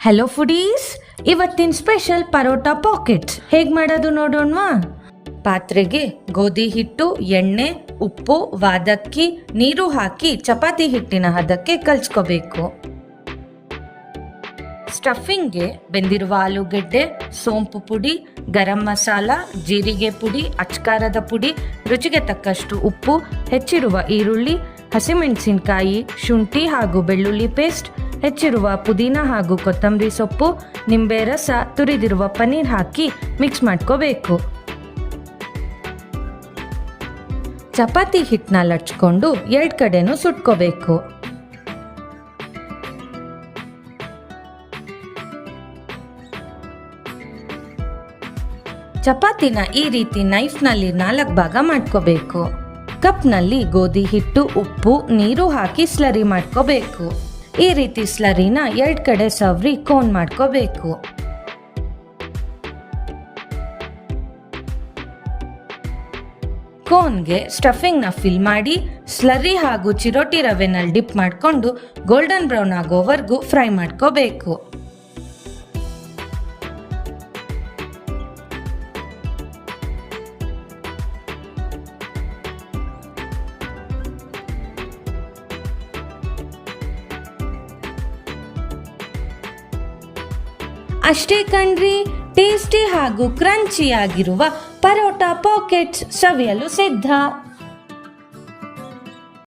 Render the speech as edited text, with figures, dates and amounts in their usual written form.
Hello foodies, ಇವತ್ತಿನ special paratha pockets ಹೇಗೆ ಮಾಡೋದು ನೋಡೋಣವಾ. ಪಾತ್ರೆಗೆ ಗೋಧಿ ಹಿಟ್ಟು, ಎಣ್ಣೆ, ಉಪ್ಪು, ವಾದಕ್ಕಿ, ನೀರು ಹಾಕಿ ಚಪಾತಿ ಹಿಟ್ಟಿನ ಹದಕ್ಕೆ ಕಲ್ಸ್ಕೋಬೇಕು. ಸ್ಟಫಿಂಗ್ಗೆ ಬೆಂದಿರುವ ಆಲೂಗೆಡ್ಡೆ, ಸೋಂಪು ಪುಡಿ, ಗರಂ ಮಸಾಲ, ಜೀರಿಗೆ ಪುಡಿ, ಅಚ್ಕಾರದ ಪುಡಿ, ರುಚಿಗೆ ತಕ್ಕಷ್ಟು ಉಪ್ಪು, ಹೆಚ್ಚಿರುವ ಈರುಳ್ಳಿ, ಹಸಿಮೆಣಸಿನಕಾಯಿ, ಶುಂಠಿ ಹಾಗೂ ಬೆಳ್ಳುಳ್ಳಿ ಪೇಸ್ಟ್, ಹೆಚ್ಚಿರುವ ಪುದೀನ ಹಾಗೂ ಕೊತ್ತಂಬರಿ ಸೊಪ್ಪು, ನಿಂಬೆ ರಸ, ತುರಿದಿರುವ ಪನ್ನೀರ್ ಹಾಕಿ ಮಿಕ್ಸ್ ಮಾಡ್ಕೋಬೇಕು. ಚಪಾತಿ ಹಿಟ್ಟನ್ನ ಲಟ್ಸ್ಕೊಂಡು 2 ಕಡೆನೂ ಸುಟ್ಕೋಬೇಕು. ಚಪಾತಿನ ಈ ರೀತಿ ನೈಫ್ನಲ್ಲಿ 4 ಭಾಗ ಮಾಡ್ಕೋಬೇಕು. ಕಪ್ನಲ್ಲಿ ಗೋಧಿ ಹಿಟ್ಟು, ಉಪ್ಪು, ನೀರು ಹಾಕಿ ಸ್ಲರಿ ಮಾಡ್ಕೋಬೇಕು. ಈ ರೀತಿ ಸ್ಲರಿನ 2 ಕಡೆ ಸವರಿ ಕೋನ್ ಮಾಡ್ಕೋಬೇಕು. ಕೋನ್ಗೆ ಸ್ಟಫಿಂಗ್ನ ಫಿಲ್ ಮಾಡಿ ಸ್ಲರಿ ಹಾಗೂ ಚಿರೋಟಿ ರವೆನಲ್ಲಿ ಡಿಪ್ ಮಾಡಿಕೊಂಡು ಗೋಲ್ಡನ್ ಬ್ರೌನ್ ಆಗೋವರೆಗೂ ಫ್ರೈ ಮಾಡ್ಕೋಬೇಕು. ಅಷ್ಟೇ ಕಣ್ರಿ, ಟೇಸ್ಟಿ ಹಾಗೂ ಕ್ರಂಚಿಯಾಗಿರುವ ಪರೋಟಾ ಪಾಕೆಟ್ಸ್ ಸವಿಯಲು ಸಿದ್ಧ.